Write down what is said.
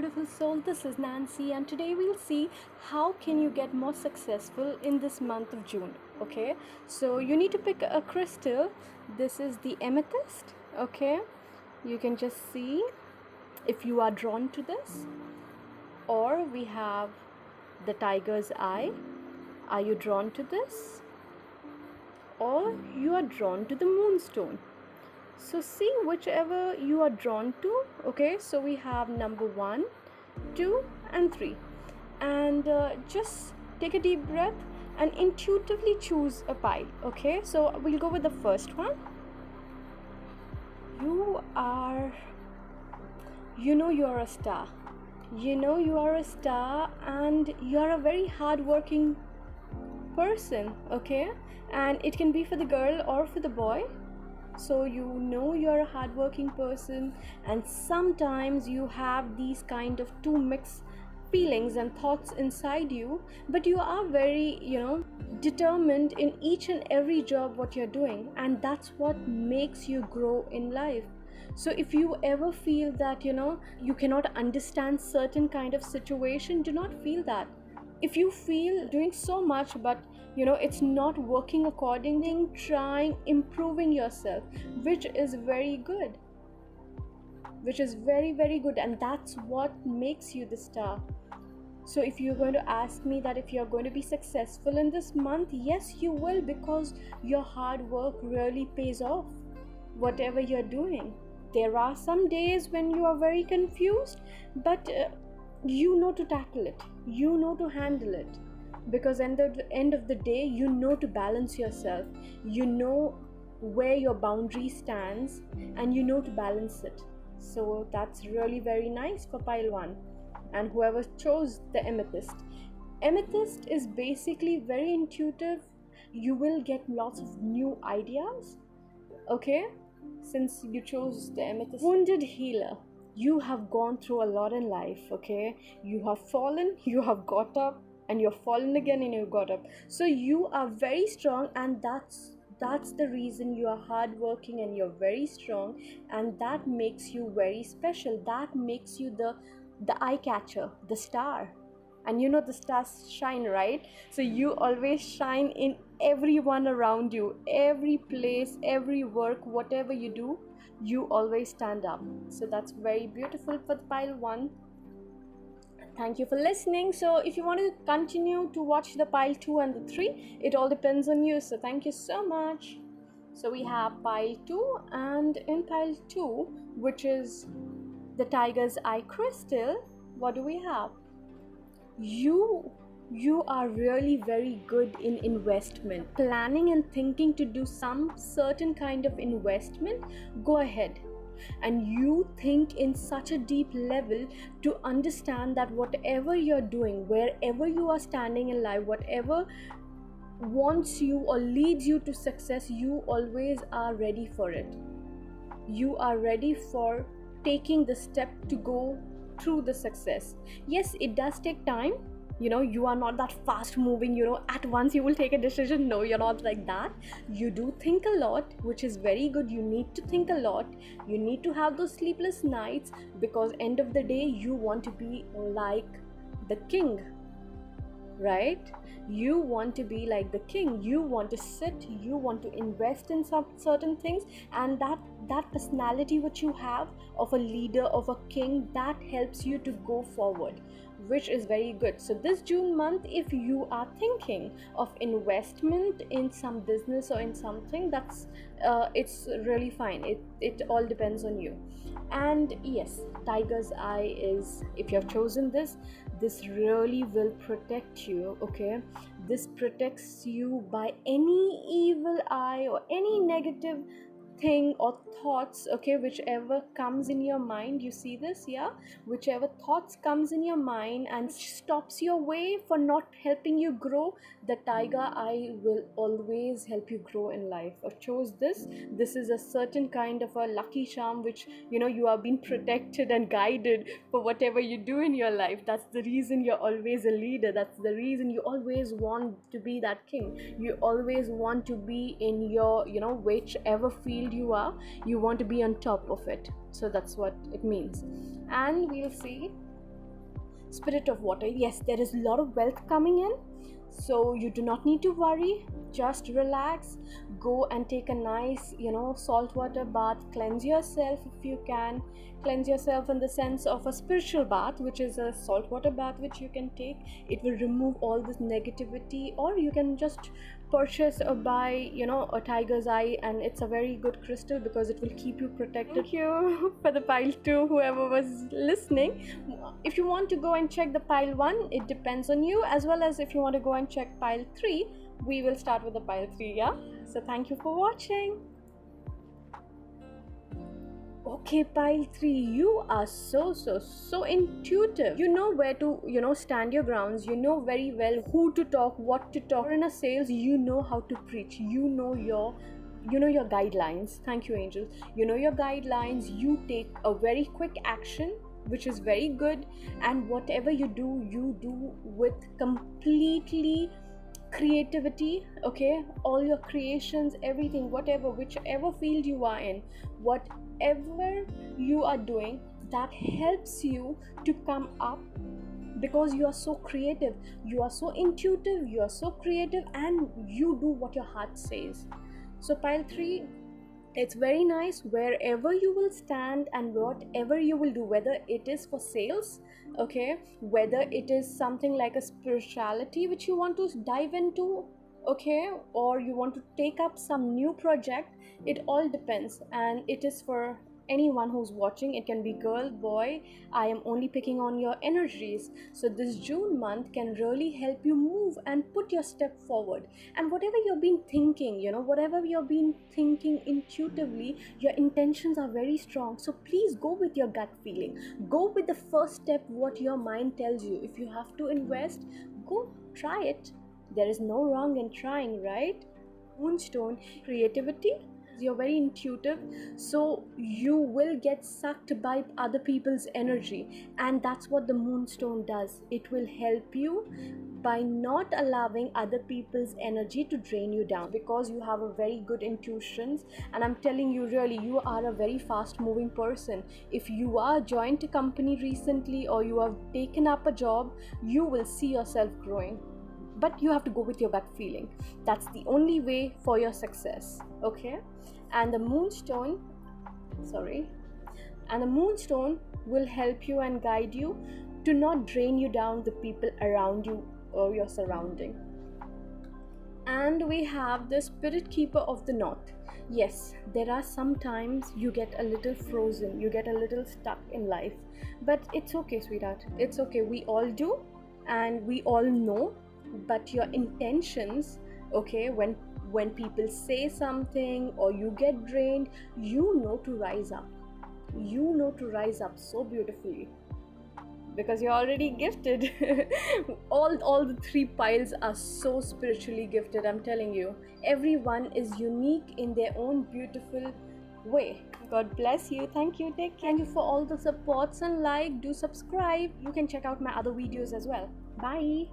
beautiful soul. This is Nancy, and today we'll see how can you get more successful in this month of June. Okay, so you need to pick a crystal. This is the amethyst. Okay, you can just see if you are drawn to this, or we have the tiger's eye. Are you drawn to this, or you are drawn to the moonstone? So see whichever you are drawn to. Okay, so we have number 1, 2 and 3, and just take a deep breath and intuitively choose a pile. Okay, so we'll go with the first one. You are a star. You are a star, and you are a very hardworking person. Okay, and it can be for the girl or for the boy. So you're a hardworking person, and sometimes you have these kind of two mixed feelings and thoughts inside you, but you are very determined in each and every job what you're doing, and that's what makes you grow in life. So if you ever feel that you cannot understand certain kind of situation, do not feel that. If you feel doing so much but it's not working accordingly, trying improving yourself, which is very good, very good, and that's what makes you the star. So if you're going to ask me that if you're going to be successful in this month, yes, you will, because your hard work really pays off. Whatever you're doing, there are some days when you are very confused, but you know to tackle it, you know to handle it, because at the end of the day, you know to balance yourself, you know where your boundary stands, and you know to balance it. So that's really very nice for pile 1. And whoever chose the amethyst is basically very intuitive. You will get lots of new ideas. Okay, since you chose the amethyst. Wounded healer. You have gone through a lot in life. Okay, you have fallen, you have got up, and you've fallen again and you got up. So you are very strong, and that's the reason you are hardworking and you're very strong, and that makes you very special. That makes you the eye catcher, the star. And the stars shine, right? So you always shine in everyone around you, every place, every work, whatever you do, you always stand up. So that's very beautiful for the pile 1. Thank you for listening. So if you want to continue to watch the pile 2 and the 3, it all depends on you. So thank you so much. So we have pile 2, and in pile 2, which is the tiger's eye crystal, what do we have? You are really very good in investment, planning and thinking to do some certain kind of investment. Go ahead, and you think in such a deep level to understand that whatever you're doing, wherever you are standing in life, whatever wants you or leads you to success, you always are ready for it. You are ready for taking the step to go through the success. Yes, it does take time. You are not that fast moving, at once you will take a decision. No, you're not like that. You do think a lot, which is very good. You need to think a lot. You need to have those sleepless nights, because end of the day, you want to be like the king, right? You want to be like the king. You want to sit, you want to invest in some certain things, and that personality which you have of a leader, of a king, that helps you to go forward, which is very good. So this June month, if you are thinking of investment in some business or in something, that's it's really fine. It all depends on you. And yes, tiger's eye is, if you have chosen this really will protect you. Okay, this protects you by any evil eye or any negative thing or thoughts. Okay, whichever comes in your mind, you see this, yeah, whichever thoughts comes in your mind and stops your way for not helping you grow, the tiger eye will always help you grow in life. Or chose this is a certain kind of a lucky charm, which you are being protected and guided for whatever you do in your life. That's the reason you're always a leader. That's the reason you always want to be that king. You always want to be in your whichever field you are, you want to be on top of it. So that's what it means. And we'll see Spirit of water, yes, there is a lot of wealth coming in, so you do not need to worry. Just relax, go and take a nice, saltwater bath, cleanse yourself if you can. Cleanse yourself in the sense of a spiritual bath, which is a saltwater bath which you can take. It will remove all this negativity. Or you can just purchase or buy, a tiger's eye, and it's a very good crystal because it will keep you protected. Thank you for the pile 2, whoever was listening. If you want to go and check the pile 1, it depends on you, as well as if you want to go and check pile 3, we will start with the pile 3. Yeah, so thank you for watching. Okay, pile 3, you are so intuitive. You know where to, stand your grounds. You know very well who to talk, what to talk. Or in a sales, you know how to preach. You know your guidelines. Thank you, angels. You know your guidelines. You take a very quick action, which is very good, and whatever you do with completely creativity. Okay, all your creations, everything, whichever field you are in, whatever you are doing, that helps you to come up, because you are so creative, you are so intuitive, you are so creative, and you do what your heart says. So pile 3, it's very nice wherever you will stand and whatever you will do, whether it is for sales, okay, whether it is something like a spirituality which you want to dive into, okay, or you want to take up some new project. It all depends, and it is for anyone who's watching. It can be girl, boy. I am only picking on your energies. So this June month can really help you move and put your step forward. And whatever you've been thinking, whatever you've been thinking intuitively, your intentions are very strong. So please go with your gut feeling. Go with the first step, what your mind tells you. If you have to invest, go try it. There is no wrong in trying, right? Moonstone, creativity. You're very intuitive, so you will get sucked by other people's energy, and that's what the moonstone does. It will help you by not allowing other people's energy to drain you down, because you have a very good intuitions. And I'm telling you, really, you are a very fast moving person. If you are joined a company recently, or you have taken up a job, you will see yourself growing. But you have to go with your gut feeling. That's the only way for your success, okay? And the moonstone will help you and guide you to not drain you down, the people around you or your surrounding. And we have the spirit keeper of the north. Yes, there are sometimes you get a little frozen, you get a little stuck in life, but it's okay, sweetheart. It's okay. We all do, and we all know. But your intentions, okay, when people say something or you get drained, you know to rise up. You know to rise up so beautifully, because you're already gifted. all the 3 piles are so spiritually gifted. I'm telling you, everyone is unique in their own beautiful way. God bless you. Thank you. Take care. Thank you for all the supports and do subscribe. You can check out my other videos as well. Bye.